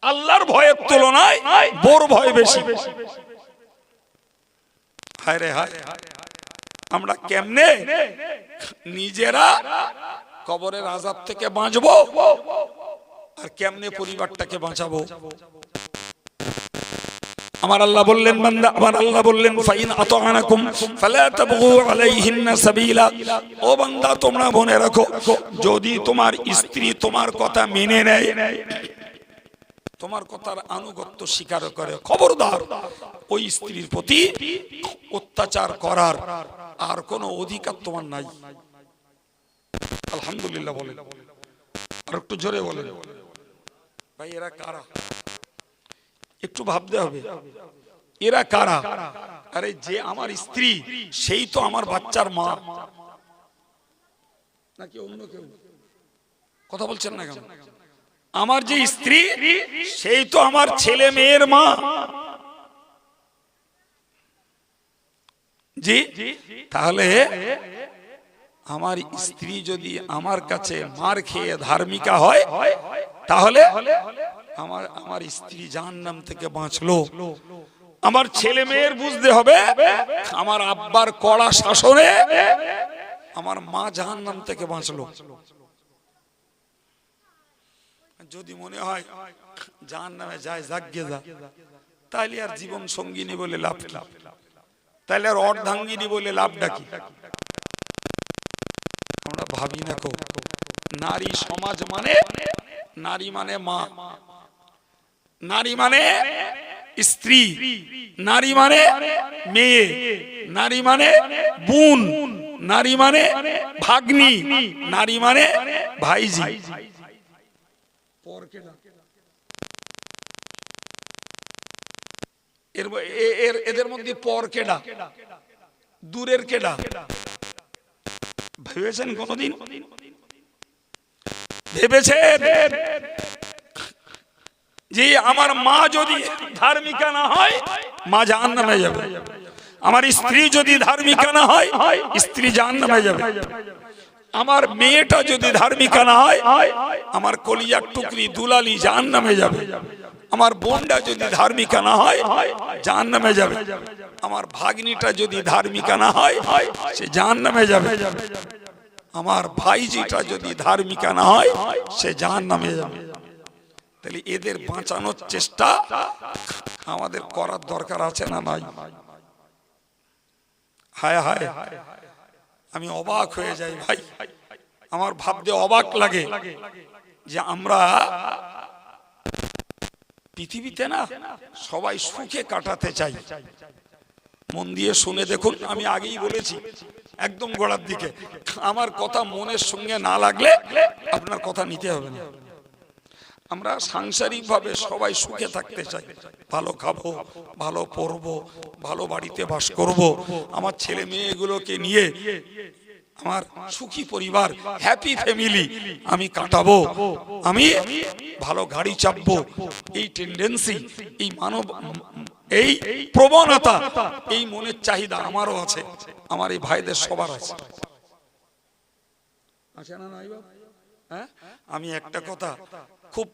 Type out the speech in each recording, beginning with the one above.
আল্লাহর ভয়ের তুলনায় বোর ভয় বেশি। হায় রে হায়, আমরা কেমনে নিজেরা কবরের আযাব থেকে বাঁচবো আর কেমনে পরিবারটাকে বাঁচাবো? আমার আল্লাহ বললেন বান্দা, আমার আল্লাহ বললেন ফাইন আতাআনাকুম ফালা তাবগু আলাইহিন্না সাবিলা। ও বান্দা, তোমরা মনে রাখো, যদি তোমার স্ত্রী তোমার কথা মেনে নেয়, তোমার কথার আনুগত্য স্বীকার করে, খবরদার ওই স্ত্রীর প্রতি অত্যাচার করার আর কোনো অধিকার তোমার নাই। আলহামদুলিল্লাহ বলেন, আর একটু জোরে বলেন। ভাই এরা কারা? একটু ভাবতে হবে, এরা কারা? আরে যে আমার স্ত্রী সেই তো আমার বাচ্চার মা, নাকি অন্য কেউ? কথা বলছেন না কেন? আমার যে স্ত্রী সেই তো আমার ছেলে মেয়ের মা। জি, তাহলে আমার স্ত্রী যদি আমার কাছে মার খেয়ে ধার্মিকা হয়, তাহলে আমার স্ত্রী জাহান্নাম থেকে বাঁচলো। আমার ছেলে মেয়ের বুঝতে হবে, আমার আব্বার কড়া শাসনে আমার মা জাহান্নাম থেকে বাঁচলো। যদি মনে হয় জাহান্নামে যায়, যাগ্গে যা, তাহলে আর জীবন সঙ্গিনী বলে লাভ, তাহলে আর অর্ধাঙ্গিনী বলে লাভটা কি? আমরা ভাবি না কো, নারী সমাজ মানে, নারী মানে মা, নারী মানে স্ত্রী, নারী মানে মেয়ে, নারী মানে বোন, নারী মানে ভাগ্নি, নারী মানে ভাইজি। এদের মধ্যে পর কেডা, দূরের কেডা? ভেবেছেন কোনদিন? ভেবেছেন যে আমার মা যদি ধার্মিকা না হয় মা জাহান্নামে যাবে, আমার স্ত্রী যদি ধার্মিকা না হয় স্ত্রী জাহান্নামে যাবে, আমার মেয়েটা যদি ধার্মিকা না হয় আমার কলিজার টুকরি দুলালি জাহান্নামে যাবে, আমার বোনটা যদি ধার্মিকা না হয় জাহান্নামে যাবে, আমার ভাগ্নিটা যদি ধার্মিকা না হয় সে জাহান্নামে যাবে, আমার ভাইজিটা যদি ধার্মিকা না হয় সে জাহান্নামে যাবে। তাহলে এদের বাঁচানোর চেষ্টা আমাদের করার দরকার আছে না নাই? হায় হায়, আমি অবাক হয়ে যাই ভাই, আমার ভাবতে অবাক লাগে যে আমরা পৃথিবীতে না সবাই সুখে কাটাতে চাই। মন দিয়ে শুনে দেখুন, আমি আগেই বলেছি একদম গোড়ার দিকে, আমার কথা মনের সঙ্গে না লাগলে আপনার কথা নিতে হবে না। আমরা সাংসারিক ভাবে সবাই সুখে থাকতে চাই, ভালো খাবো, ভালো পড়বো, ভালো বাড়িতে বাস করব, আমার ছেলে মেয়েগুলোকে নিয়ে আমার সুখী পরিবার, হ্যাপি ফ্যামিলি আমি কাটাবো, আমি ভালো গাড়ি চাপবো। এই টেন্ডেন্সি, এই মানব, এই প্রবণতা, এই মনের চাহিদা আমারও আছে, আমার এই ভাইদের সবার আছে। হ্যাঁ, আমি একটা কথা খুব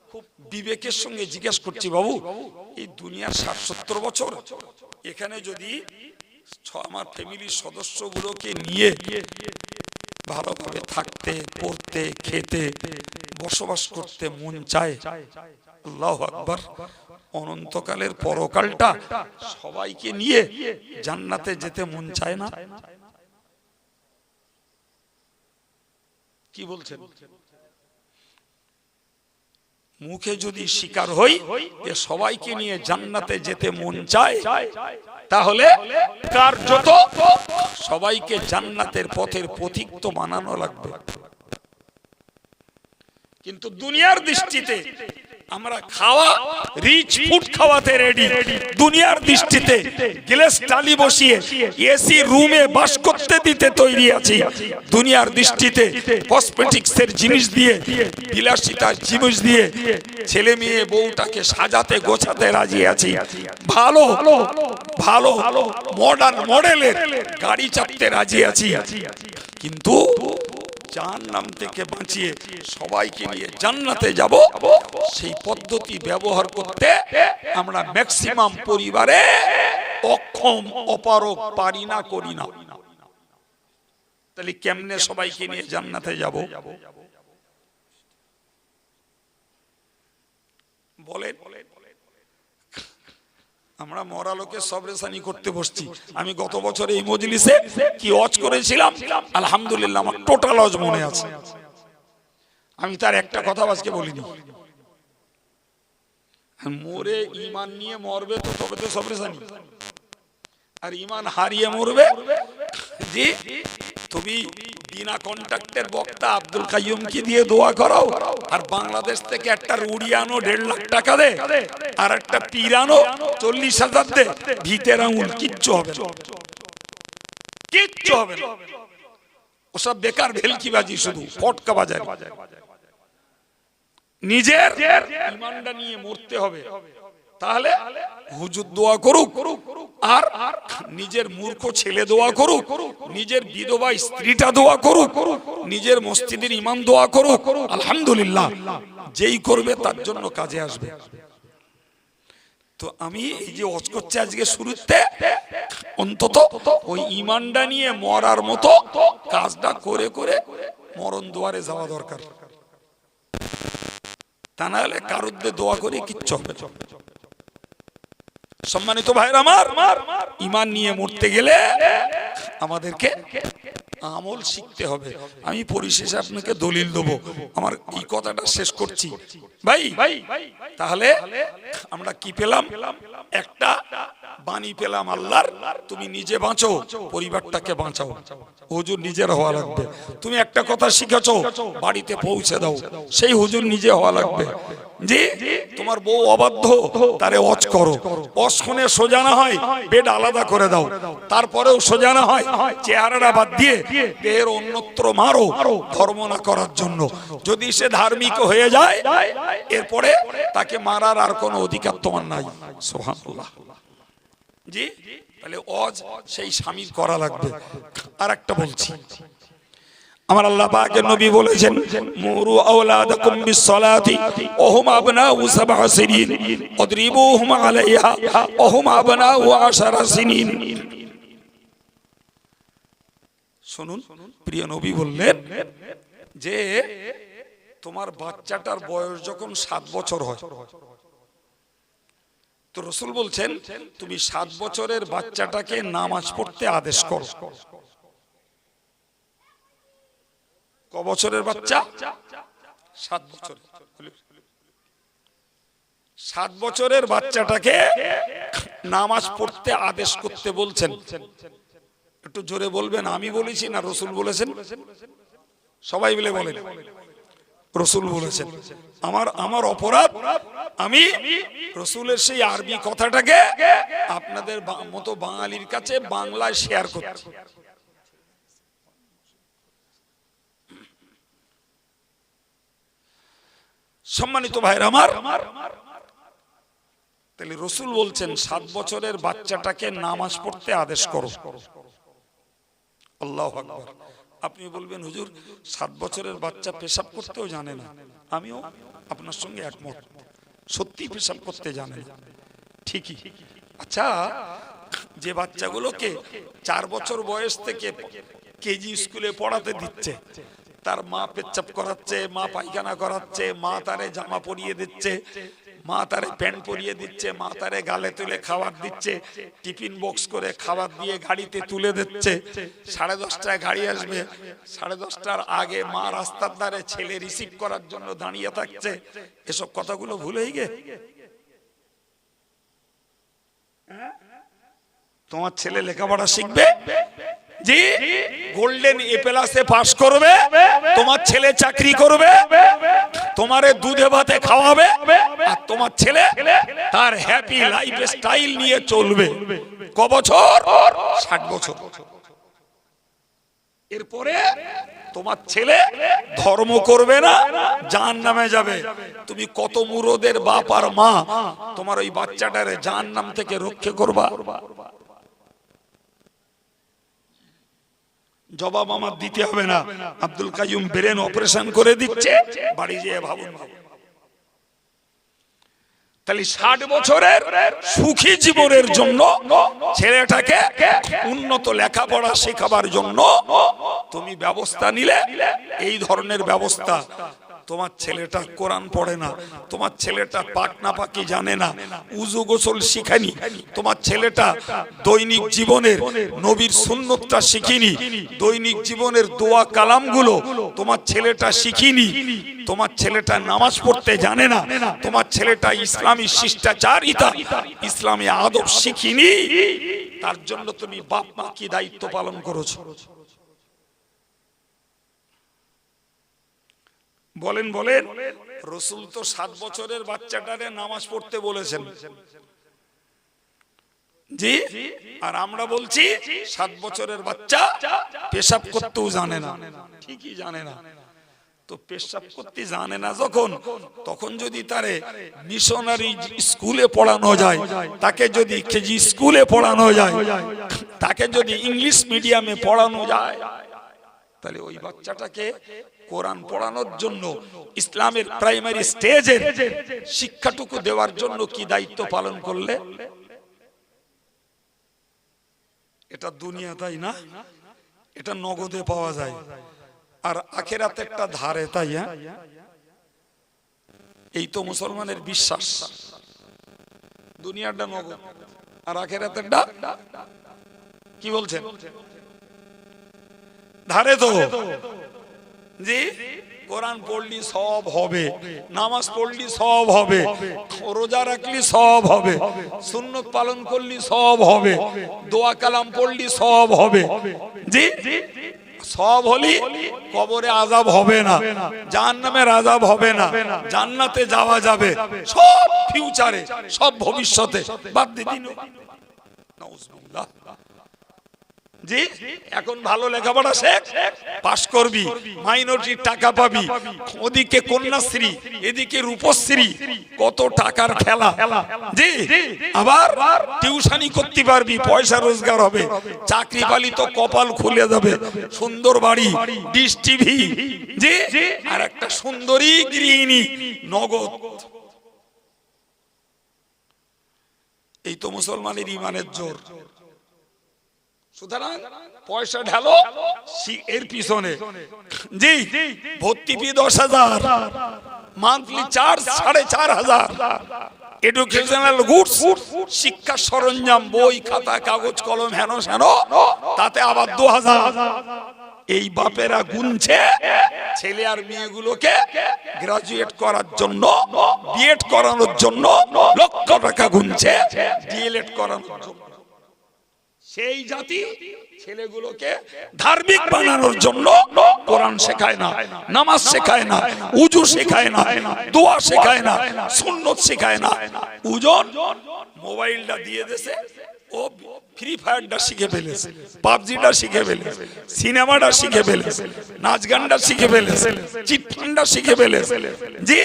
বিবেকের সঙ্গে জিজ্ঞেস করছি, বাবু এই দুনিয়ার ৬০-৭০ বছর এখানে যদি আমার ফ্যামিলির সদস্যগুলোকে নিয়ে ভালোভাবে থাকতে, পড়তে, খেতে, বসবাস করতে মন চায়, আল্লাহু আকবার, অনন্তকালের পরকালটা সবাইকে নিয়ে জান্নাতে যেতে মন চায় না? কি বলছেন? মুখে যদি স্বীকার হই যে সবাইকে নিয়ে জান্নাতে যেতে মন চায়, তাহলে কার্যত সবাইকে জান্নাতের পথের পথিক তো বানানো লাগবে। কিন্তু দুনিয়ার দৃষ্টিতে আমরা খাওয়া রিচ ফুড খাওয়াতে রেডি, দুনিয়ার দৃষ্টিতে গ্লাস টালি বসিয়ে এসি রুমে বাস করতে দিতে তৈরি আছি, দুনিয়ার দৃষ্টিতে কসমেটিক্সের জিনিস দিয়ে, বিলাসিতার জিনিস দিয়ে ছেলে মেয়ে বউটাকে সাজাতে গোছাতে রাজি আছি, ভালো ভালো মডার্ন মডেলের গাড়ি চাপতে রাজি আছি। কিন্তু জাহান্নাম থেকে বাঁচিয়ে সবাইকে নিয়ে জান্নাতে যাব, সেই পদ্ধতি ব্যবহার করতে আমরা ম্যাক্সিমাম পরিবারে অক্ষম, অপারগ, পারি না, করি না। তাহলে কেমনে সবাইকে নিয়ে জান্নাতে যাব? বলেন। আমরা মরা লোকে সবরেসানি করতে বসছি। আমি গত বছর এই মজলিসে কি ওয়াজ করেছিলাম, আলহামদুলিল্লাহ আমার টোটাল ওয়াজ মনে আছে। আমি তার একটা কথা আজকে বলিনি। মরে ঈমান নিয়ে মরবে তো তবে তো সবরেসানি, আর ঈমান হারিয়ে মরবে জি তুমি বিনা কন্ট্রাক্টের বক্তা আব্দুল কাইয়ুম কি দিয়ে দোয়া করাও, আর বাংলাদেশ থেকে একটা রুড়ি আনো 1.5 লাখ টাকা দে, আর একটা পীর আনো 40,000 দে, ভিতের আঙুল কিচ্ছু হবে না, কিচ্ছু হবে না। ওসব বেকার ভেলকিবাজি, শুধু ফটকা বাজার। নিজের ঈমানটা নিয়ে মরতে হবে। তাহলে হুজুর দোয়া করুক, আর নিজের মূর্খ ছেলে দোয়া করুক, নিজের বিধবা স্ত্রীটা দোয়া করুক, নিজের মসজিদের ইমাম দোয়া করুক, আলহামদুলিল্লাহ যেই করবে তার জন্য কাজে আসবে। তো আমি এই যে ওয়াজ করছি আজকে শুরুতে, অন্তত ওই ঈমানটা নিয়ে মরার মতো কাজটা করে করে মরণ দুয়ারে যাওয়া দরকার। তা না হলে কারুদ্দে দোয়া করে কিচ্ছু হবে। সম্মানিত ভাইরা আমার, ঈমান নিয়ে মরতে গেলে আমাদেরকে আমল শিখতে হবে। আমি পরিশেষে আপনাকে দলিল দেবো, আমার এই কথাটা শেষ করছি ভাই। তাহলে আমরা কি পেলাম? একটা বাণী পেলাম আল্লাহর, তুমি নিজে বাঁচো, পরিবারটাকে বাঁচাও। হুজুর নিজের হওয়া লাগবে। তুমি একটা কথা শিখেছো, বাড়িতে পৌঁছে দাও, সেই হুজুর নিজে হওয়া লাগবে। জি, তোমার বউ অবাধ্য, তারে ওয়াজ করো, ওয়াজ শুনে সোজা না হয় বেড আলাদা করে দাও, তারপরেও সোজা না হয় চেহারাটা বাদ দিয়ে দেহের অন্যত্র মারো, ধর্ম না করার জন্য। যদি সে ধার্মিক হয়ে যায়, এরপরে তাকে মারার আর কোনো অধিকার তোমার নাই। সুবহানাল্লাহ। জি, তাহলে ওয়াজ সেই স্বামীর করা লাগবে। আর একটা বলছি, আমার আল্লাহ পাকের নবী বলেছেন, মুরু আওলাদাকুম বিসসালাতি ওয়া হুম আবনাউ 7 সিনিন ওয়াদরিবুহুম আলাইহা ওয়া হুম আবনাউ 10 সিনিন। শুনুন, প্রিয় নবী বললেন যে তোমার বাচ্চাটার বয়স যখন 7 বছর হয়, তো রাসূল বলছেন তুমি 7 বছরের বাচ্চাটাকে নামাজ পড়তে আদেশ করো। ক বছরের বাচ্চা? 7 বছর। 7 বছরের বাচ্চাটাকে নামাজ পড়তে আদেশ করতে বলছেন। একটু জোরে বলবেন, আমি বলেছি না রাসূল বলেছেন? সবাই মিলে বলেন, রাসূল বলেছেন। আমার অপরাধ, আমি রাসূলের সেই আরবি কথাটাকে আপনাদের মতো বাঙালির কাছে বাংলায় শেয়ার করছি। সম্মানিত ভাইরা আমার, তাহলে রাসূল বলছেন 7 বছরের বাচ্চাটাকে নামাজ পড়তে আদেশ করো। আল্লাহু আকবার। আপনি বলবেন হুজুর 7 বছরের বাচ্চা পেশাব করতেও জানে না। আমিও আপনার সঙ্গে একমত, সত্যি পেশাব করতে জানে না, ঠিকই। আচ্ছা, যে বাচ্চাগুলোকে 4 বছর বয়স থেকে কেজি স্কুলে পড়াতে দিচ্ছে, তার মা পেচ্ছাপ করাচ্ছে, মা পায়খানা করাচ্ছে, মা তারে জামা পরিয়ে দিচ্ছে, মা তারে প্যান্ট পরিয়ে দিচ্ছে, মা তারে গালে তুলে খাবার দিচ্ছে, টিফিন বক্স করে খাবার দিয়ে গাড়িতে তুলে দিচ্ছে। 10:30টায় গাড়ি আসবে, 10:30টার আগে মা রাস্তার ধারে ছেলে রিসিভ করার জন্য দাঁড়িয়ে থাকছে। এসব কথাগুলো ভুলেই গে। তোমার ছেলে লেখাপড়া শিখবে, জি গোল্ডেন এ প্লাসে পাস করবে, তোমার ছেলে চাকরি করবে, তোমারে দুধে ভাতে খাওয়াবে, আর তোমার ছেলে তার হ্যাপি লাইফ স্টাইল নিয়ে চলবে। ক বছর? 60 বছর। এরপরে তোমার ছেলে ধর্ম করবে না, জাহান্নামে যাবে। তুমি কত মুরদের বাপ আর মা তোমার ওই বাচ্চাটারে জাহান্নাম থেকে রক্ষা করবা? জবাব আমার দিতে হবে না। আব্দুল কাইয়ুম ব্রেন অপারেশন করে দিচ্ছে, বাড়ি যেয়ে ভাবুন। তাহলে 60 বছরের সুখী জীবনের জন্য ছেলেটাকে উন্নত লেখাপড়া শেখাবার জন্য তুমি ব্যবস্থা নিলে, এই ধরনের ব্যবস্থা। তোমার ছেলেটা কোরআন পড়ে না, তোমার ছেলেটা পাক না পাকি জানে না, উযু গোসল শিখানি, তোমার ছেলেটা দৈনিক জীবনের নবীর সুন্নতটা শিখিনি, দৈনিক জীবনের দোয়া কালামগুলো তোমার ছেলেটা শিখিনি, তোমার ছেলেটা নামাজ পড়তে জানে না, তোমার ছেলেটা ইসলামী শিষ্টাচারিতা ইসলামী আদব শিখিনি, তার জন্য তুমি বাপ মা কি দায়িত্ব পালন করেছো? বলেন বলেন। রাসূল তো 7 বছরের বাচ্চাটারে নামাজ পড়তে বলেছেন, জি, আর আমরা বলছি 7 বছরের বাচ্চা পেশাব করতেও জানে না। ঠিকই জানে না তো, পেশাব করতে জানে না যখন, তখন যদি তারে মিশনারি স্কুলে পড়ানো যায়, তাকে যদি কেজি স্কুলে পড়ানো যায়, তাকে যদি ইংলিশ মিডিয়ামে পড়ানো যায়, তাহলে ওই বাচ্চাটাকে কোরআন পড়ানোর জন্য ইসলামের প্রাইমারি স্টেজের শিক্ষাটুকু দেওয়ার জন্য কি দায়িত্ব পালন করলে? এটা দুনিয়া, তাই না? এটা নগদে পাওয়া যায়, আর আখিরাতে একটা ধারে, তাই? হ্যাঁ, এই তো মুসলমানের বিশ্বাস। দুনিয়াটা নগদ আর আখিরাতেরটা কি বলছেন? ধারে তো, জি। কোরআন পড়লি সব হবে, নামাজ পড়লি সব হবে, রোজা রাখলি সব হবে, সুন্নত পালন করলি সব হবে, দোয়া কালাম পড়লি সব হবে, জি। সব হলি কবরে আযাব হবে না, জাহান্নামের আযাব হবে না, জান্নাতে যাওয়া যাবে, সব ফিউচারে, সব ভবিষ্যতে। বাদ দিন, নাউজুবিল্লাহ। জি, এখন ভালো লেখাপড়া শেখ, পাস করবি, মাইনরিটির টাকা পাবি, ওদিকে কন্যাশ্রী, এদিকে রূপশ্রী, কত টাকার খেলা, জি। আবার টিউশনি করতে পারবি, পয়সা রোজগার হবে, চাকরি পালি তো কপাল খুলে যাবে, সুন্দর বাড়ি, ডিশ টিভি, জি, আর একটা সুন্দরী গৃহিণী, নগদ। এই তো মুসলমানের ইমানের জোর। সুতরাং পয়সা ঢালো এর পিছনে, জি। ভর্তি ফি 10,000, মান্থলি চার্জ 4,500, এডুকেশনাল গুডস, শিক্ষা সরঞ্জাম, বই খাতা কাগজ কলম হেন হেন, তাতে আবার 2,000। এই বাপেরা গুনছে ছেলে আর মেয়েগুলোকে গ্রাজুয়েট করার জন্য, বিএড করানোর জন্য লক্ষ টাকা গুনছে, ডিএলএড করানোর জন্য। সেই জাতি ছেলেগুলোকে ধার্মিক বানানোর জন্য কোরআন শেখায় না, নামাজ শেখায় না, উযু শেখায় না, দোয়া শেখায় না, সুন্নত শেখায় না। উজন মোবাইলটা দিয়ে দেছে, ও ফ্রি ফায়ারটা শিখে ফেলেছে, পাবজিটা শিখে ফেলেছে, সিনেমাটা শিখে ফেলেছে, নাচ গানটা শিখে ফেলেছে, চিটফান্ডটা শিখে ফেলেছে, জি।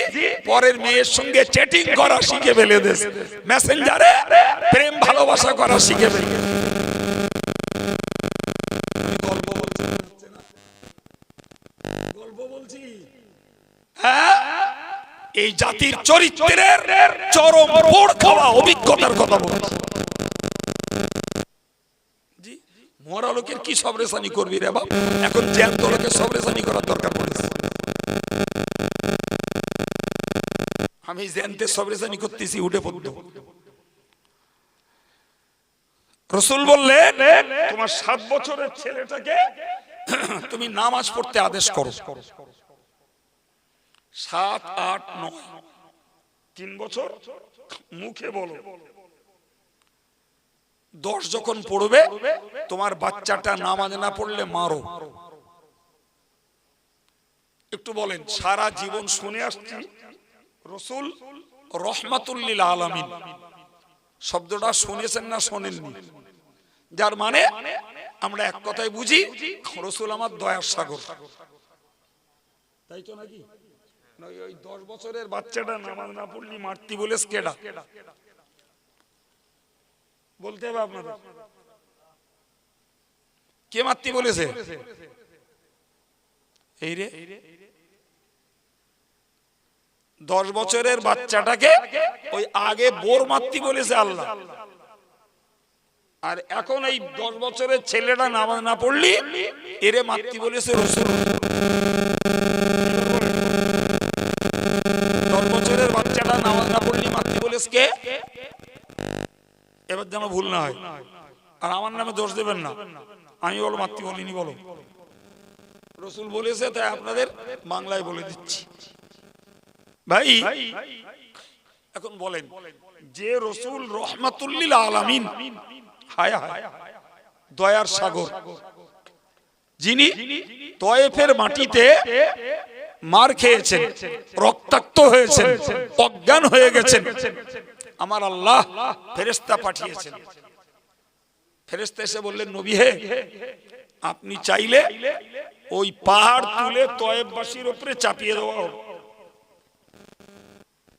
পরের মেয়ের সঙ্গে চ্যাটিং করা শিখে ফেলেছে, মেসেঞ্জারে প্রেম ভালোবাসা করা শিখে ফেলেছে। এই জাতির চরিত্রের চরম পোড় খাওয়া অভিজ্ঞতার কথা বলছি, জি। মরা লোকের কি সবরেসানি করবি রে বাপ? এখন জ্যান্ত লোকের সবরেসানি করার দরকার পড়েছে। আমি জ্যান্তের সবরেসানি করতেছি উঠে পড়তো। রাসূল বললেন, তোমার 7 বছরের ছেলেটাকে তুমি নামাজ পড়তে আদেশ করো। 7, 8, 9, 3 বছর মুখে বলো। 10 যখন পড়বে, তোমার বাচ্চাটা নামাজ না পড়লে মারো। একটু বলেন, সারা জীবন শুনে আসছি রাসূল রাহমাতুল লিল আলামিন শব্দটা শুনেছেন না শোনেননি? যার মানে আমরা এক কথায় বুঝি, রাসূল আমার দয়ার সাগর, তাই তো নাকি? ওই 10 বছরের বাচ্চাটা নামাজ না পড়লি মারতি বলে কেডা বলতে হবে আপনাদের? কে মাতৃ বলেছে? এই রে 10 বছরের বাচ্চাটাকে ওই আগে বোর মাতৃ বলেছে আল্লাহ, আর এখন এই 10 বছরের ছেলেটা নামাজ না পড়লি এরে মাতৃ বলেছে রাসূল। 10 বছরের বাচ্চাটা নামাজ না পড়লি মাতৃ বলেছে কে? এবার যেন ভুল না হয়, আর আমার নামে দোষ দেবেন না। আমি বলো মাতৃ বলিনি, বলো রাসূল বলেছে, তাই আপনাদের বাংলায় বলে দিচ্ছি। ভাই এখন বলেন, যে রাসূল রাহমাতুল লিল আলামিন, হায় হায় দয়ার সাগর, যিনি তয়েফের মাটিতে মার খেয়েছেন, রক্তাক্ত হয়েছেন, অজ্ঞান হয়ে গেছেন, আমার আল্লাহ ফেরেশতা পাঠিয়েছেন। ফেরেশতা এসে বললেন, নবী হে, আপনি চাইলে ওই পাহাড় তুলে তয়েফবাসীর উপরে চাপিয়ে দেওয়া হবে,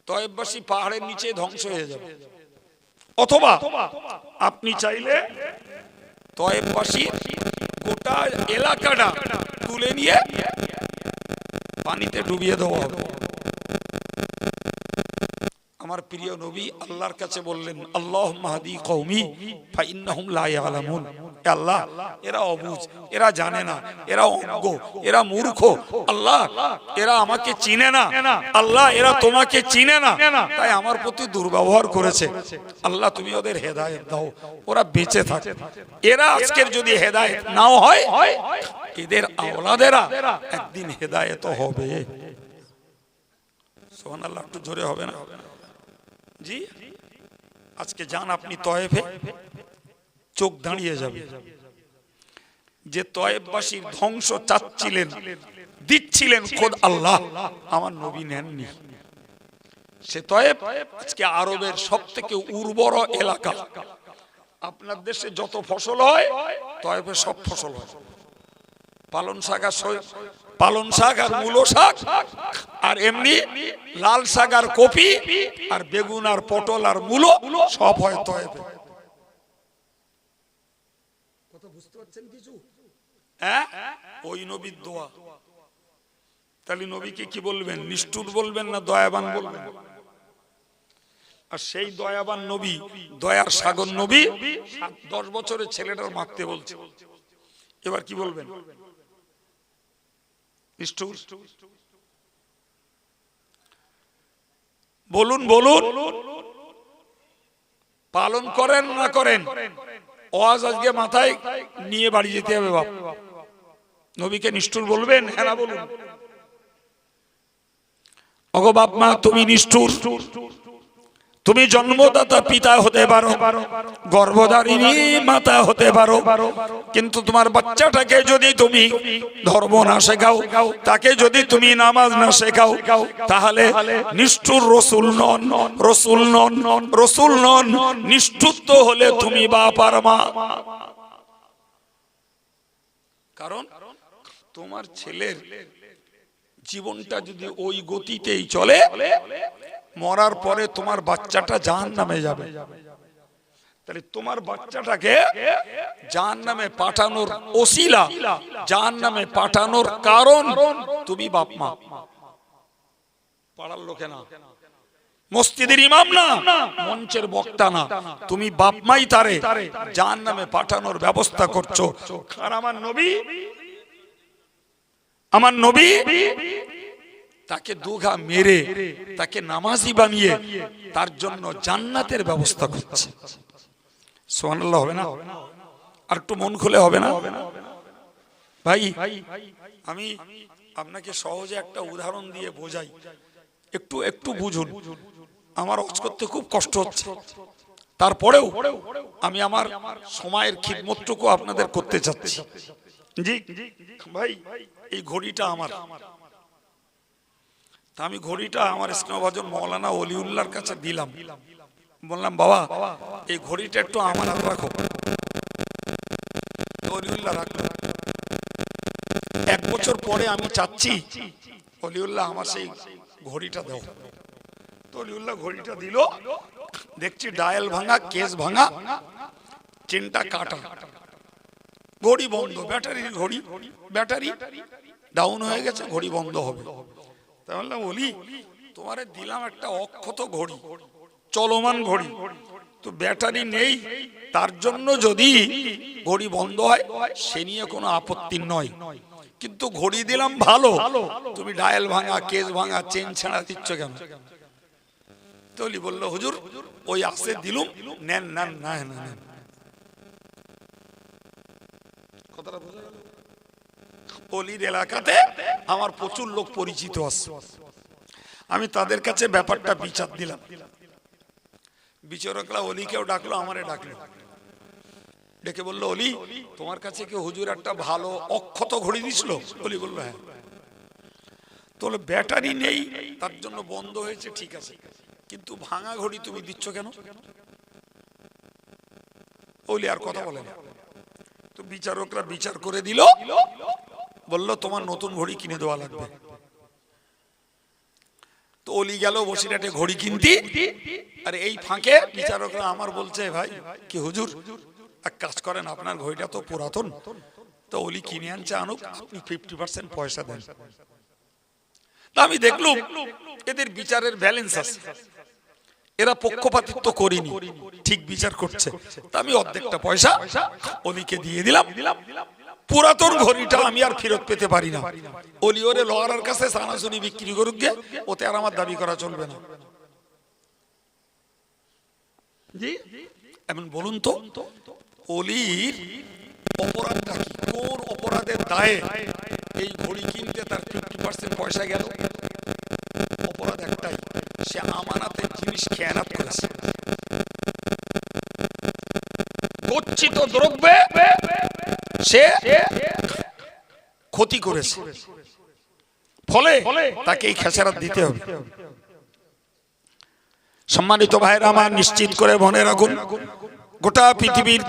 তয়েফবাসী পাহাড়ের নিচে ধ্বংস হয়ে যাবে, অথবা আপনি চাইলে তয়েফবাসী গোটা এলাকাটা তুলে নিয়ে পানিতে ডুবিয়ে দেওয়া হবে। আমার প্রিয় নবী আল্লাহর কাছে বললেন, আল্লাহুম্মা হাদি কওমি ফাইন্নাহুম লা ইয়ালামুন। আল্লাহ, এরা অবুঝ, এরা জানে না, এরা অজ্ঞ, এরা মূর্খ, আল্লাহ এরা আমাকে চিনে না, আল্লাহ এরা তোমাকে চিনে না, তাই আমার প্রতি দুর্ব্যবহার করেছে, আল্লাহ তুমি ওদের হেদায়েত দাও, ওরা বেঁচে থাকে। এরা আজকের যদি হেদায়েত নাও হয়, এদের আওলাদেরা একদিন হেদায়েত হবে। সুবহানাল্লাহ, একটু জোরে হবে না? জি, আজকে যান আপনি তয়েফে, চোখ দাঁড়িয়ে যাবে। যে তয়েফবাসীর ধ্বংস চাচ্ছিলেন, দিচ্ছিলেন খোদ আল্লাহ, আমার নবী নেননি। সে তয়েফ আজকে আরবের সবথেকে উর্বর এলাকা। আপনার দেশে যত ফসল হয় তয়েফে সব ফসল হয়। পালন শাক আর মূলো শাক, আর এমনি লাল শাক আর কপি আর বেগুন আর পটল আর মূলো সব হয় তয়েফে। কথা বুঝতে পারছেন কিছু? হ্যাঁ, ওই নবীর দোয়া। তাহলে নবীকে কি বলবেন? নিষ্ঠুর বলবেন না দয়াবান বলবেন? আর সেই দয়াবান নবী, দয়ার সাগর নবী 10 বছরের ছেলেটার মারতে বলছে, এবার কি বলবেন? নিষ্ঠুর? বলুন বলুন, পালন করেন না করেন, ওয়াজ আজকে মাথায় নিয়ে বাড়ি যেতে হবে। বাপ, নবীকে নিষ্ঠুর বলবেন? হ্যাঁ না বলুন। ওগো বাপ মা, তুমি নিষ্ঠুর। তুমি জন্মদাতা পিতা হতে পারো, গর্ভধারিণী মাতা হতে পারো, কিন্তু তোমার বাচ্চাটাকে যদি তুমি ধর্ম না শেখাও, তাকে যদি তুমি নামাজ না শেখাও, তাহলে নিষ্ঠুর রসুল নন, রসুল নন, রসুল নন। নিষ্ঠুর তো হলে তুমি বাপ আর মা। কারণ তোমার ছেলের জীবনটা যদি ওই গতিতেই চলে, মরার পরে তোমার বাচ্চাটা জাহান্নামে যাবে। তাহলে তোমার বাচ্চাটাকে জাহান্নামে পাঠানোর ওসিলা, জাহান্নামে পাঠানোর কারণ তুমি বাপ মা। পাড়ার লোকে না, মসজিদের ইমাম না, মঞ্চের বক্তা না, তুমি বাপ মাই তারে জাহান্নামে পাঠানোর ব্যবস্থা করছো। আর আমার নবী তাকে দুঘা মেরে তাকে নামাজি বানিয়ে তার জন্য জান্নাতের ব্যবস্থা করছে। সুবহানাল্লাহ হবে না? আর একটু মন খুলে হবে না? ভাই, আমি আপনাকে সহজে একটা উদাহরণ দিয়ে বোঝাই, একটু একটু বুঝুন। আমার ওয়াজ করতে খুব কষ্ট হচ্ছে, তারপরেও আমি আমার সময়ের খিদমতটুকু আপনাদের করতে চাচ্ছি। জি ভাই, এই ঘড়িটা আমার, তা আমি ঘড়িটা আমার স্নেহভাজন মৌলানা ওলিউল্লাহর কাছে দিলাম। বললাম, বাবা এই ঘড়িটা একটু আমার হাতে রাখো। ওলিউল্লাহ রাখলো। 1 বছর পরে আমি চাচ্ছি ওলিউল্লাহ আমার সেই ঘড়িটা দাও। তো ওলিউল্লাহ ঘড়িটা দিল, দেখছি ডায়াল ভাঙা, কেস ভাঙা, চেনটা কাটা। ঘড়ি বন্ধ, ব্যাটারির ঘড়ি, ব্যাটারি ডাউন হয়ে গেছে, ঘড়ি বন্ধ হবে। তাহলে বলি তোমারে দিলাম একটা অক্ষত ঘড়ি, চলমান ঘড়ি, তো ব্যাটারি নেই, তার জন্য যদি ঘড়ি বন্ধ হয় সে নিয়ে কোনো আপত্তি নয়, কিন্তু ঘড়ি দিলাম ভালো, তুমি ডায়াল ভাঙা, কেস ভাঙা, চেন ছাড়া দিচ্ছ কেন? তলি বললো হুজুর ওই আসে দিলুম, নেন নেন, না না নেন। কথাটা বোঝা গেল? অলির এলাকাতে আমার প্রচুর লোক পরিচিত আছে, আমি তাদের কাছে ব্যাপারটা বিচার দিলাম। বিচারকরা অলিকেও ডাকলো, আমারে ডাকলো, ডেকে বললো অলি তোমার কাছে কি হুজুর একটা ভালো অক্ষত ঘড়ি দিছিল? অলি বললো হ্যাঁ। তাহলে ব্যাটারি নেই তার জন্য বন্ধ হয়েছে, ঠিক আছে, কিন্তু ভাঙা ঘড়ি তুমি দিচ্ছ কেন? অলি আর কথা বলে না। তো বিচারকরা বিচার করে দিল, বলল তোমার নতুন ঘড়ি কিনে দেওয়া লাগবে। তো অলি গেল বসিরহাটে ঘড়ি কিনতে, আর এই ফাঁকে বিচারকরা আমার বলছে ভাই কি হুজুর এক কাজ করেন, আপনার ঘড়িটা তো পুরাতন, তো অলি কিনে আনছে, আনুক, আপনি 50% পয়সা দেন। আমি দেখলাম এদের বিচারের ব্যালেন্স আছে, এরা পক্ষপাতিত্ব করিনি, ঠিক বিচার করছে। তা আমি অর্ধেকটা পয়সা অলিকে দিয়ে দিলাম, পুরাতন ঘড়িটা আমি আর ফেরত পেতে পারি না। অলি ওরে লোহার কাছে সানাসুনি বিক্রি করুক গে, ওতে আর আমার দাবি করা চলবে না। জি এমন বলুন তো, অলির অপরাধটা কি? কোন অপরাধের দায়ে এই ঘড়ি কিনতে তার 50% পয়সা গেল? অপরাধ একটাই, সে আমানাতের জিনিস খেয়ানত করেছে, গচ্ছিত দ্রব্যে সে ক্ষতি করেছে, ফলে তাকে এই খেসারত দিতে হবে। সম্মানিত ভাইরা আমার, নিশ্চিত করে মনে রাখুন, গোটা পৃথিবীর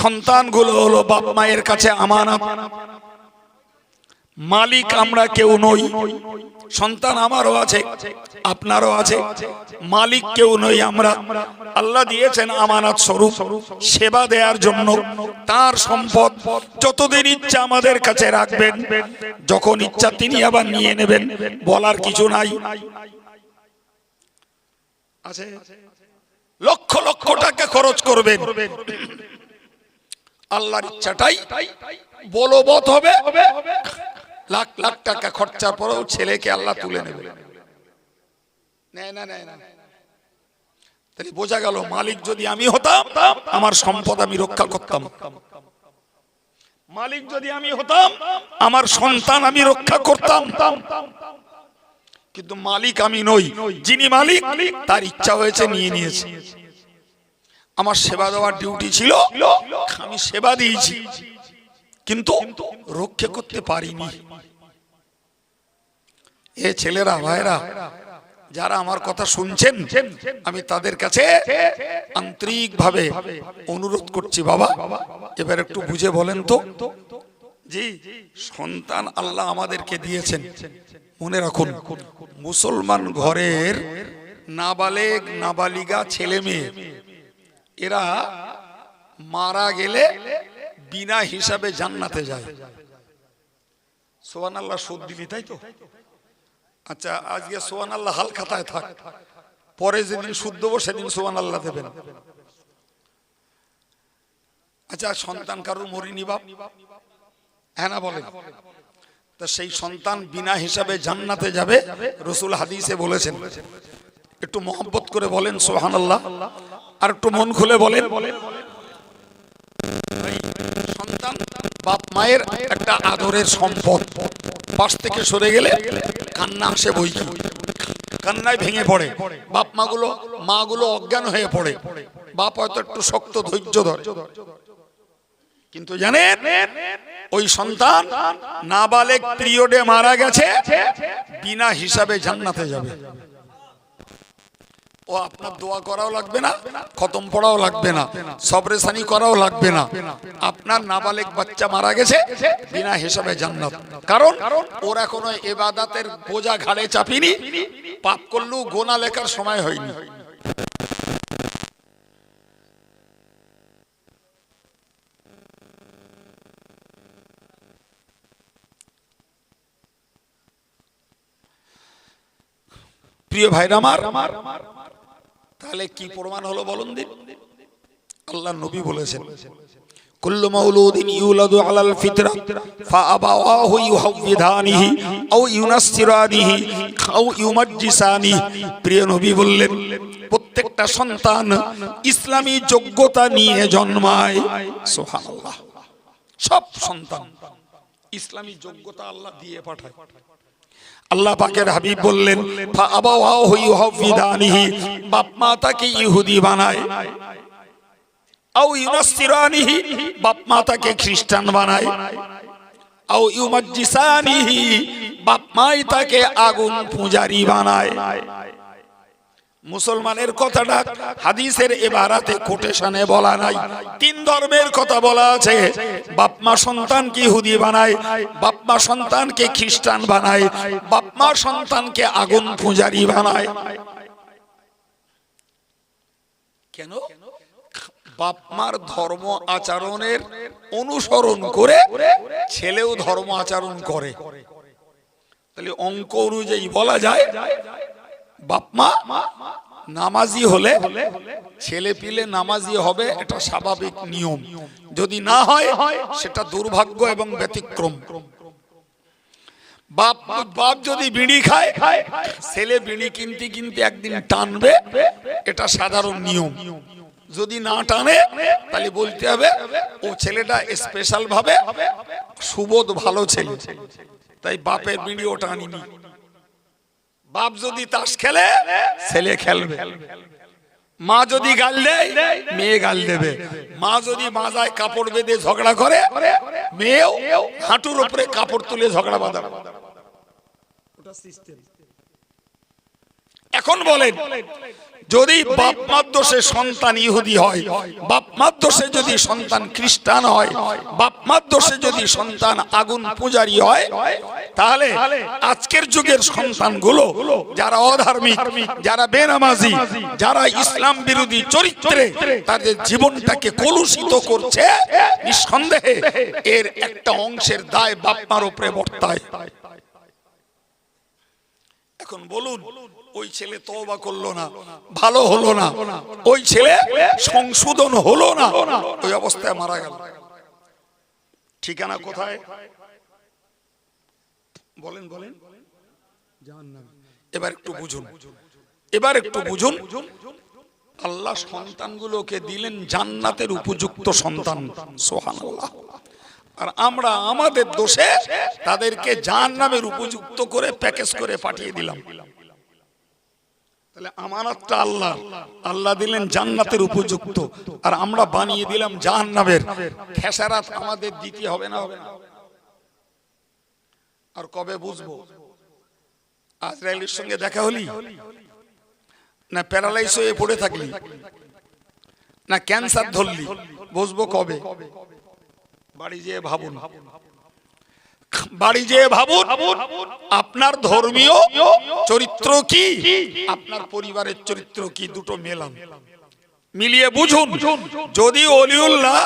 সন্তানগুলো হলো বাপ মায়ের কাছে আমানত। মালিক আমরা কেউ নই, সন্তান আমারও আছে, আপনারও আছে, মালিক কেউ নই আমরা। আল্লাহ দিয়েছেন আমানত স্বরূপ সেবা দেওয়ার জন্য। তার সম্পদ যতদিন ইচ্ছা আমাদের কাছে রাখবেন, যখন ইচ্ছা তিনি আবার নিয়ে নেবেন, বলার কিছু নাই। আছে লক্ষ লক্ষ টাকা খরচ করবেন, আল্লাহর ইচ্ছাটাই বলবৎ হবে। লাখ লাখ টাকা খরচার পরেও ছেলেকে আল্লাহ তুলে নেবে। তাহলে বোঝা গেল, মালিক যদি আমি হতাম আমার সম্পদ আমি রক্ষা করতাম, মালিক যদি আমি হতাম আমার সন্তান আমি রক্ষা করতাম। কিন্তু মালিক আমি নই, যিনি মালিক তার ইচ্ছা হয়েছে নিয়ে নিয়েছে। আমার সেবা দেওয়ার ডিউটি ছিল, আমি সেবা দিয়েছি, কিন্তু রক্ষা করতে পারিনি। এ ছেলেরা ভাইরা যারা আমার কথা শুনছেন, আমি তাদের কাছে আন্তরিক ভাবে অনুরোধ করছি, বাবা এবার একটু বুঝে বলেন তো, জি সন্তান আল্লাহ আমাদেরকে দিয়েছেন, মনে রাখুন মুসলমান ঘরের নাবালেগ নাবালিগা ছেলে মেয়ে এরা মারা গেলে বিনা হিসাবে জান্নাতে যায়। সুবহানাল্লাহ, সুদ দিলি তাই তো? আচ্ছা আজকে সুবহানাল্লাহ হাল খাতায় থাক, পরে যেদিন সুদ দেবো সেদিন সুবহানাল্লাহ দেবেন। আচ্ছা সন্তান কারোর মরিনি বাপ, হ্যাঁ না বলেন? তা সেই সন্তান বিনা হিসাবে জান্নাতে যাবে, রাসূল হাদিসে বলেছেন। একটু মহব্বত করে বলেন সুবহানাল্লাহ, আর একটু মন খুলে বলেন। সন্তান বাপ মায়ের একটা আদরের সম্পদ, পাশ থেকে সরে গেলে কান্না আসে বই কি, কান্নায় ভেঙে পড়ে, বাপ মাগুলো অজ্ঞান হয়ে পড়ে, বাপ হয়তো একটু শক্ত ধৈর্য ধরে, কিন্তু জানেন ওই সন্তান নাবালেগ পিরিয়ডে মারা গেছে, বিনা হিসাবে জান্নাতে যাবে। ও আপনার দোয়া করাও লাগবে না, খতম পড়াও লাগবে না, সবরেসানি করাও লাগবে না, আপনার নাবালেগ বাচ্চা মারা গেছে, বিনা হিসাবে জান্নাত। কারণ ওর এখনো ইবাদতের বোঝা ঘাড়ে চাপিনি, পাপ করলেও গোনা লেখার সময় হয়নি। প্রিয় ভাইরা আমার, তাহলে কি প্রমাণ হলো বলুন দিন? আল্লাহ নবী বলেছেন, কুল্লু মাউলুদিন ইউলাদু আলাল ফিতরা ফাআবাওয়াহু ইউহাউবিদানিহি আও ইউনাসসিরানিহি আও ইউমাজ্জিসানিহি। প্রিয় নবী বললেন, প্রত্যেকটা সন্তান ইসলামী যোগ্যতা নিয়ে জন্মায়। সুবহানাল্লাহ। সব সন্তান ইসলামী যোগ্যতা আল্লাহ দিয়ে পাঠায়। আল্লাহ পাকের হাবিব বললেন, ফাআবাওয়াহু ইউহাউবিদানিহি, বাপ মা তাকে ইহুদি বানায়, আও ইউনাসসিরানিহি, বাপ মা তাকে খ্রিস্টান বানায়, আও ইউমাজ্জিসানিহি, বাপ মাই তাকে আগুন পূজারি বানায়। মুসলমানের কথাটা হাদিসের ইবারাতে কোটেশনে বলা নাই, তিন ধর্মের কথা বলা আছে। বাপ মা সন্তানকে ইহুদি বানায়, বাপ মা সন্তানকে খ্রিস্টান বানায়, বাপ মা সন্তানকে আগুন পূজারি বানায়। কেন? বাপ মার ধর্ম আচরণের অনুসরণ করে ছেলেও ধর্ম আচরণ করে। তাহলে অঙ্ক অনুযায়ী বলা যায়, বাপ মা নামাজি হলে ছেলে পিলে নামাজি হবে, এটা স্বাভাবিক নিয়ম। যদি না হয় সেটা দুর্ভাগ্য এবং ব্যতিক্রম। বাপ যদি বিড়ি খায়, ছেলে বিড়ি কিনতে কিনতে একদিন টানবে, এটা সাধারণ নিয়ম। যদি না টানে তাহলে বলতে হবে ও ছেলেটা স্পেশাল ভাবে সুবোধ ভালো ছেলে, তাই বাপের বিড়ি ও টানিনি। বাপ যদি তাস খেলে, ছেলে খেলবে। মা যদি গাল দেয়, মেয়ে গাল দেবে। মা যদি মাজায় কাপড় বেঁধে ঝগড়া করে, মেয়েও হাঁটুর উপরে কাপড় তুলে ঝগড়া বাঁধাবে। এখন বলেন, যদি বাপ মার দোষে সন্তান ইহুদি হয়, বাপ মার দোষে যদি সন্তান খ্রিস্টান হয়, বাপ মার দোষে যদি সন্তান আগুন পূজারি হয়, তাহলে আজকের যুগের সন্তানগুলো যারা অধার্মিক, যারা বেনামাজি, যারা ইসলাম বিরোধী চরিত্রে তাদের জীবনটাকে কলুষিত করছে, নিঃসন্দেহে এর একটা অংশের দায় বাপ মার উপরে বর্তায়। এখন বলুন, ওই ছেলে তওবা করলো না, ভালো হলো না, ওই ছেলে সংশোধন হলো না, ওই অবস্থায় মারা গেল, ঠিকানা কোথায়? বলেন বলেন। এবার একটু বুঝুন, এবার একটু বুঝুন। আল্লাহ সন্তানগুলোকে দিলেন জান্নাতের উপযুক্ত সন্তান। সুবহানাল্লাহ। আর আমরা আমাদের দোষে তাদেরকে জাহান্নামের উপযুক্ত করে প্যাকেজ করে পাঠিয়ে দিলাম। তাহলে আমানতটা আল্লাহ, আল্লাহ দিলেন জান্নাতের উপযুক্ত, আর আমরা বানিয়ে দিলাম জাহান্নামের। খেসারাত আমাদের দিতে হবে না? হবে না? আর কবে বুঝবো? আজরাইলের সঙ্গে দেখা হলি, না প্যারালাইজ হয়ে পড়ে থাকলি, না ক্যান্সার ধরলি, বুঝবো কবে? বাড়ি যেয়ে ভাবুন, বাড়ি যেয়ে ভাবুন আপনার ধর্মীয় চরিত্র কি, আপনার পরিবারের চরিত্র কি, দুটো মেলান, মিলিয়ে বুঝুন। যদি অলিউল্লাহ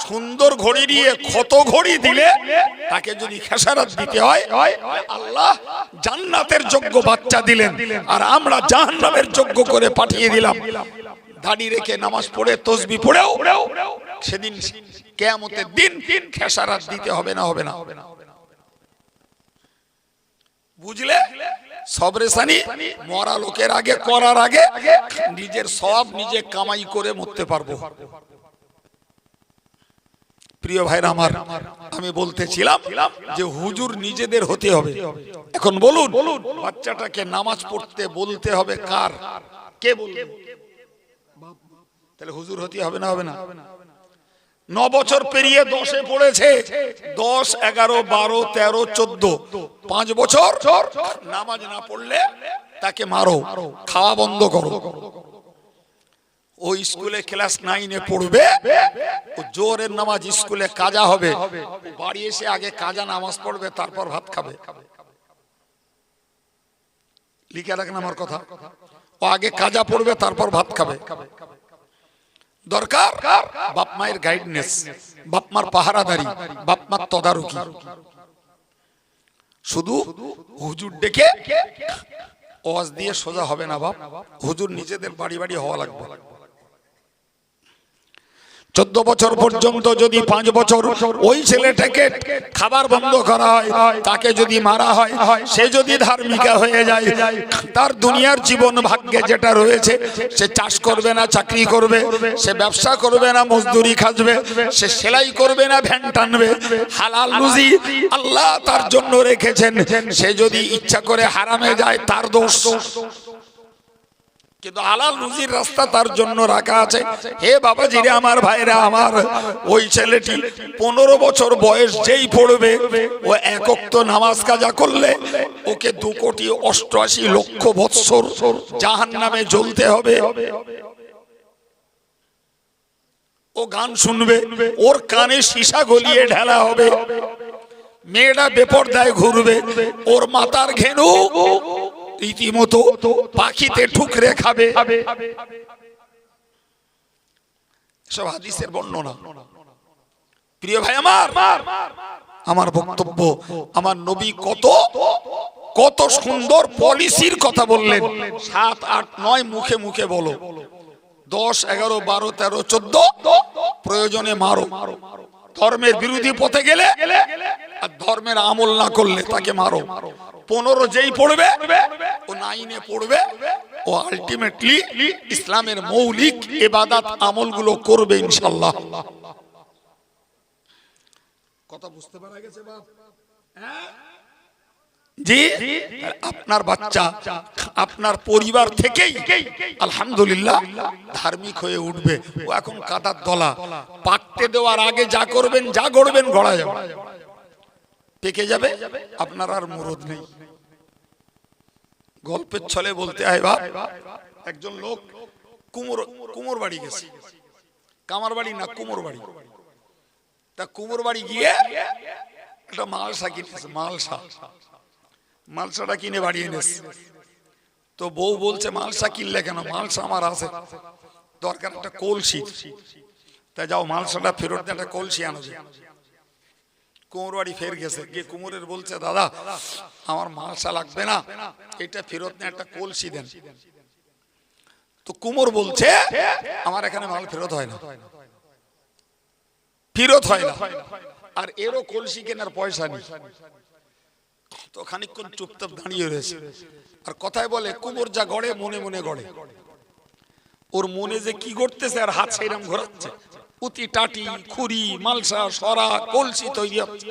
সুন্দর ঘড়ি দিয়ে ক্ষত ঘড়ি দিলে তাকে যদি খেসারত দিতে হয়, আল্লাহ জান্নাতের যোগ্য বাচ্চা দিলেন, আর আমরা জাহান্নামের যোগ্য করে পাঠিয়ে দিলাম। দাড়ি রেখে নামাজ পড়ে তসবিহ পড়েও সেদিন কিয়ামতের দিন খেসারত দিতে হবে না? হবে না? বুঝলে? সবরেসানি মরা লোকের আগে করার আগে নিজের সওয়াব নিজে কামাই করে মরতে পারবো। প্রিয় ভাইরা আমার, আমি বলতেছিলাম যে হুজুর নিজেদের হতে হবে। এখন বলুন, বাচ্চাটাকে নামাজ পড়তে বলতে হবে কার? কে বলবে? তাহলে হুজুর হতে হবে না? হবে না? 9 বছর পেরিয়ে 10-এ পড়েছে, 10, 11, 12, 13, 14, 5 বছর নামাজ না পড়লে তাকে মারো, খাওয়া বন্ধ করো। ওই স্কুলে ক্লাস 9-এ পড়বে, ও জোহরের নামাজ স্কুলে কাজা হবে, বাড়ি এসে আগে কাজা নামাজ পড়বে, তারপর ভাত খাবে। লিখে রাখেন আমার কথা, ও আগে কাজা পড়বে, তারপর ভাত খাবে। দরকার বাপ মায়ের গাইডনেস, বাপ মার পাহারাদারি, বাপ মার তদারকি। শুধু হুজুর ডেকে ওয়াজ দিয়ে সোজা হবে না বাপ, হুজুর নিজেদের বাড়ি বাড়ি হওয়া লাগবে। 14 বছর পর্যন্ত যদি 5 বছর ওই ছেলেটাকে খাবার বন্ধ করা হয়, তাকে যদি মারা হয়, সে যদি ধার্মিকা হয়ে যায়, তার দুনিয়ার জীবন ভাগ্যে যেটা রয়েছে, সে চাষ করবে না চাকরি করবে, সে ব্যবসা করবে না মজদুরি খাজবে, সে সেলাই করবে না ভ্যান টানবে। হালাল রুজি আল্লাহ তার জন্য রেখেছেন, সে যদি ইচ্ছা করে হারামে যায় তার দোষ, কিন্তু হালাল রুজির রাস্তা তার জন্য রাখা আছে। হে বাবাজিরে আমার ভাইরা আমার, ওই ছেলেটি 15 বছর বয়স যেই পড়বে, ও এক ওয়াক্ত নামাজ কাজা করলে ওকে 2,88,00,000 বৎসর জাহান্নামে জ্বলতে হবে। ও গান শুনবে, ওর কানে সীসা গলিয়ে ঢালা হবে, মেয়েরা বেপরদায় ঘুরবে, ওর মাথার ঘেনু রীতিমতো পাখিতে ঠুকরে খাবে। সব হাদিসের বর্ণনা। প্রিয় ভাই আমার বক্তব্য, আমার নবী কত কত সুন্দর পলিসির কথা বললেন। 7, 8, 9 মুখে মুখে বলো, 10, 11, 12, 13, 14 প্রয়োজনে মারো। ধর্মের বিরোধী পথে গেলে আর ধর্মের আমল না করলে তাকে মারো। 15 যেই পড়বে, ও 9-এ পড়বে, ও আলটিমেটলি ইসলামের মৌলিক ইবাদত আমলগুলো করবে ইনশাআল্লাহ। কথা বুঝতে পারা গেছে বাপ? জি, আপনার বাচ্চা আপনার পরিবার থেকেই আলহামদুলিল্লাহ ধার্মিক হয়ে উঠবে। ও এখন কাদার দলা, পাকতে দেওয়ার আগে যা করবেন যা গড়বেন গড়া যাবে, পেকে যাবে, আপনার আর মুরদ নেই। গল্পের ছলে বলতে হয় বাপ, একজন লোক কুমোর বাড়ি গেছে, কামার বাড়ি না কুমোর বাড়ি। তা কুমোর বাড়ি গিয়ে একটা মালসা কিনেছে, মালসাটা কিনে বাড়ি এনেছে। তো বউ বলছে মালসা কিনলে কেন? মালসা আমার আছে, দরকার একটা কলসি। তাই যাও মালসাটা ফেরত দিয়ে একটা কলসি আনো। কুমোর বাড়ি ফের গেছে, গিয়ে কুমোরের বলছে দাদা আমার মালসা লাগবে না, এটা ফেরত নিয়ে একটা কলসি দেন। তো কুমোর বলছে আমার এখানে মাল ফেরত হয় না, আর এরও কলসি কেনার পয়সা নেই। তো খানিকক্ষণ চুপচাপ দাঁড়িয়ে রয়েছে, আর কথায় বলে কুমোর যা গড়ে মনে মনে গড়ে। ওর মনে যে কি গড়তেছে আর হাত সেইরাম ঘোরাচ্ছে, উতি টাটি খুরি মালসা সরা কলসি তৈরি হচ্ছে।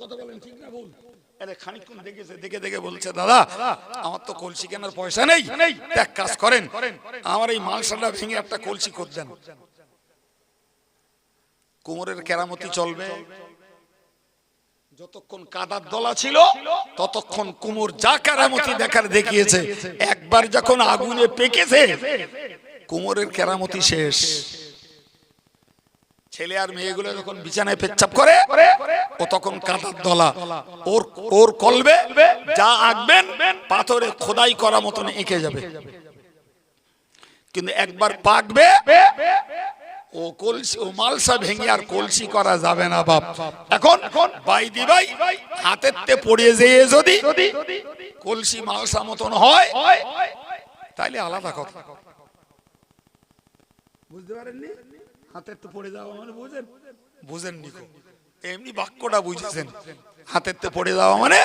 কথা বলেন ঠিক না ভুল? খানিকক্ষণ দেখেছে, দেখে বলছে দাদা আমার তো কলসি কেনার পয়সা নেই, এক কাজ করেন আমার এই মালসাটা ভেঙে একটা কলসি করে দেন। কুমোরের কেরামতি চলবে যতক্ষণ কাদার দলা ছিল, ততক্ষণ কুমোর যা কেরামতি দেখার দেখিয়েছে। একবার যখন আগুনে পেকেছে, কুমোরের কেরামতি শেষ। ছেলে আর মেয়েগুলো যখন বিছানায় পেচ্ছাপ করে, ও তখন কাদার দলা, ওর কলবে যা আঁকবেন পাথরে খোদাই করা মতন এঁকে যাবে। কিন্তু একবার পাকবে, ও কলসি ও মালসা ভেঙে আর কলসি করা যাবে না বাপ। এখন বাইদি ভাই হাতের তে পড়িয়ে যেয়ে যদি কলসি মালসা মতন হয় তাইলে আলাদা কথা। বুঝতে পারেননি? হাতের তো পড়ে যাওয়া মানে বুঝেননি? এমনি বাক্যটা বুঝেছেন। হাতের তে পড়ে যাওয়া মানে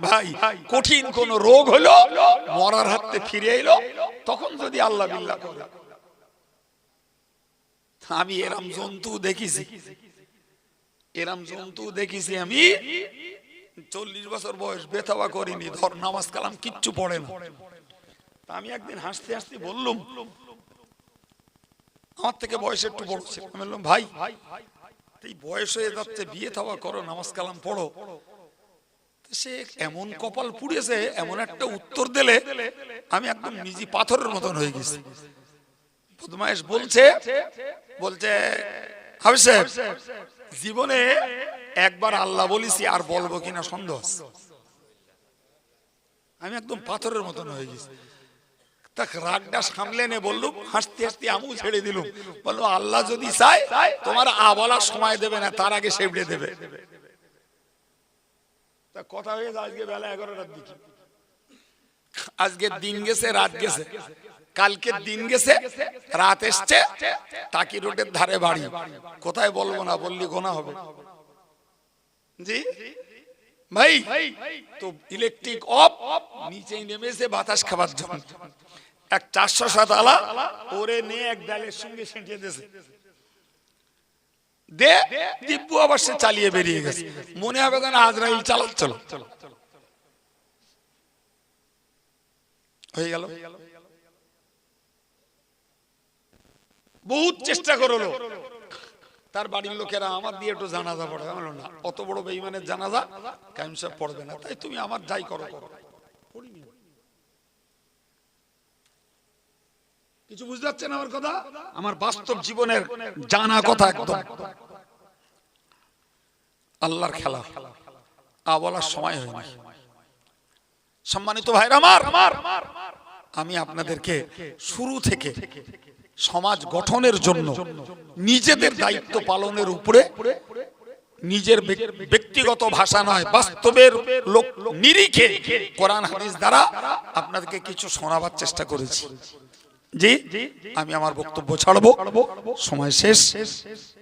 ভাই কঠিন কোন রোগ হলো, মরার হাতে ফিরে এলো, তখন যদি আল্লাহ বিল্লাহ করে। আমি এরম জন্তু দেখেছি, আমি 40 বছর বয়স, বেতাবা করিনি, ধর নামাজ কালাম কিচ্ছু পড়ে না। আমি একদিন হাসতে হাসতে বললাম, আমার থেকে বয়স একটু বড় ছিল, আমি বললাম ভাই এই বয়স হয়ে যাচ্ছে, বিয়ে থাওয়া করো, নামাজ কালাম পড়ো। সে এমন কপাল পুড়েছে, এমন একটা উত্তর দিলে আমি একদম নিজে পাথরের মতন হয়ে গেছি। বদমায়েশ বলছে হাফিজ সাহেব জীবনে একবার আল্লাহ বলেছি, আর বলবো কিনা সন্দেহ। আমি একদম পাথরের মতন হয়ে গেছি। তাক রাগটা সামলে নে বললুম, হাসতে হাসতে আমু ছেড়ে দিলুম। বললো আল্লাহ যদি চায় তোমার বলার সময় দেবে না, তার আগে সেবড়ে দেবে। তা কথা হয়ে যায় আজকে বেলা 11টার দিকে। আজকের দিন গেছে, রাত গেছে, কালকের দিন গেছে, রাত এসছে, টাকি রোডের ধারে বাড়ি। কোথায় বলবো না, বললি গোনা হবে। জি ভাই, তো ইলেকট্রিক অফ, নিচে নেমেছে বাতাস খাবার জন্য। এক 407 আলা ওরে নিয়ে এক ডালের সঙ্গে ছিটিয়ে দিয়েছে, দে দিব্যু আবার সে চালিয়ে বেরিয়ে গেছে। মনে হবে যেন আজরাইল চালাচ্ছিল। হয়ে গেল। বহুত চেষ্টা করলো তার বাড়ির লোকেরা, আমার দিয়ে একটু জানাজা পড়ে। বললো না, অত বড় বেঈমানের জানাজা কায়েম সাহেব পড়বে না, তাই তুমি আমার যাই করো করো। কিছু বুঝতে পারছেন আমার কথা? আমার বাস্তব জীবনের জানা কথা একদম। আল্লাহর খেলা বলার সময় হয়নি। সম্মানিত ভাইরা আমার, আমি আপনাদেরকে শুরু থেকে সমাজ গঠনের জন্য নিজেদের দায়িত্ব পালনের উপরে, নিজের ব্যক্তিগত ভাষা নয়, বাস্তবের লোক নিরিখে কোরআন হাদিস দ্বারা আপনাদেরকে কিছু শোনাবার চেষ্টা করেছি। জি, আমি আমার বক্তব্য ছাড়বো, সময় শেষ।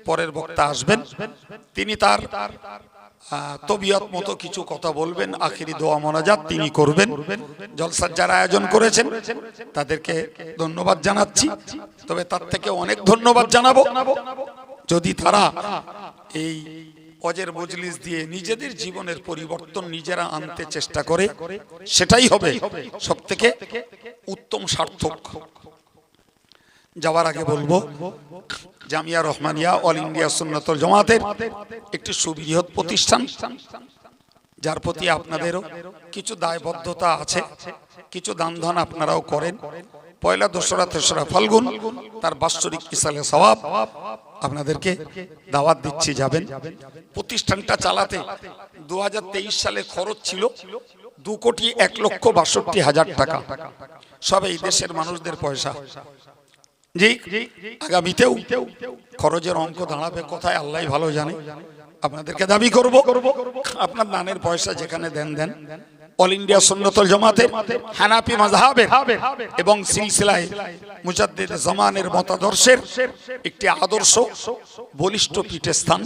পরের বক্তা আসবেন, তিনি তার তবিয়ত মতো কিছু কথা বলবেন, আখিরি দোয়া মোনাজাত তিনি করবেন। জলসার যারা আয়োজন করেছেন তাদেরকে ধন্যবাদ জানাচ্ছি, তবে তার থেকে অনেক ধন্যবাদ জানাবো যদি তারা এই ওয়াজের মজলিস দিয়ে নিজেদের জীবনের পরিবর্তন নিজেরা আনতে চেষ্টা করে, সেটাই হবে সবথেকে উত্তম সার্থক। যাওয়ার আগে বলবো, জামিয়া রহমানিয়া অল ইন্ডিয়া সুন্নাতুল জামাতের একটি সুবৃহৎ প্রতিষ্ঠান, যার প্রতি আপনাদেরও কিছু দায়বদ্ধতা আছে, কিছু দান ধান আপনারাও করেন। পয়লা, দোসরা, তেসরা ফাল্গুন তার বাৎসরিক ইসালে সওয়াব আপনাদেরকে দাওয়াত দিচ্ছি, যাবেন। প্রতিষ্ঠানটা চালাতে 2023 সালে খরচ ছিল 2,01,62,000 টাকা, সব এই দেশের মানুষদের পয়সা। জি, আগামীতেও খরচের অঙ্ক দাঁড়াবে কোথায় আল্লাহ ভালো জানে। আপনাদেরকে দাবি করব, আপনার দানের পয়সা যেখানে দেন দেন। অল ইন্ডিয়া সুন্নাতুল জামাতের হানাফি মাযহাবের এবং সিলসিলায়ে মুজাদ্দিদ জামানের মতাদর্শের একটি আদর্শ বলিষ্ঠ পীঠস্থান,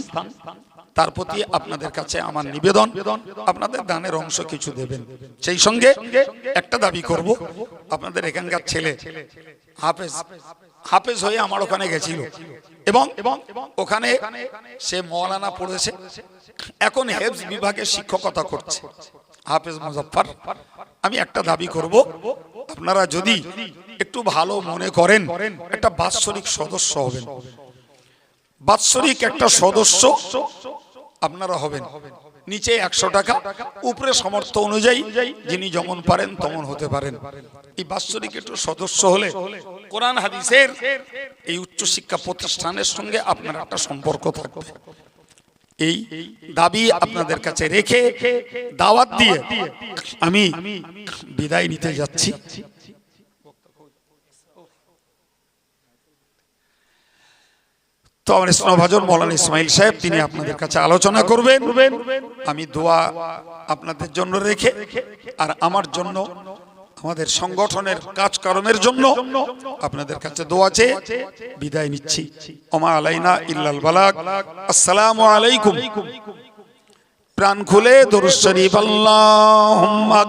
তার প্রতি আপনাদের কাছে আমার নিবেদন, আপনাদের দানের অংশ কিছু দেবেন। সেই সঙ্গে একটা দাবি করব, আপনাদের এখানকার ছেলে হাফেজ হয়ে আমার ওখানে গেছিল এবং ওখানে সে মওলানা পড়েছে, এখন হেফজ বিভাগে শিক্ষকতা করছে, হাফেজ মুজাফফর। আমি একটা দাবি করব, আপনারা যদি একটু ভালো মনে করেন একটা বাৎসরিক সদস্য হবেন। বাৎসরিক একটা সদস্য আপনারা হবেন, নিচে 100 টাকা, উপরে সামর্থ্য অনুযায়ী যিনি যেমন পারেন তেমন হতে পারেন। এই বাৎসরিক একটু সদস্য হলে কোরআন হাদিসের এই উচ্চশিক্ষা প্রতিষ্ঠানের সঙ্গে আপনার একটা সম্পর্ক থাকবে। এই দাবি আপনাদের কাছে রেখে দাওয়াত দিয়ে আমি বিদায় নিতে যাচ্ছি। তো আমার স্নেহভাজন মৌলানা ইসমাইল সাহেব তিনি আপনাদের কাছে আলোচনা করবেন। আমি দোয়া আপনাদের জন্য রেখে আর আমার জন্য, আমাদের সংগঠনের কাজকর্মের জন্য আপনাদের কাছে দোয়া চেয়ে বিদায় নিচ্ছি। ওমা আলাইনা ইল্লাল বালাগ। আসসালামু আলাইকুম। প্রাণ খুলে দরুদ শরীফ আল্লাহুম্মা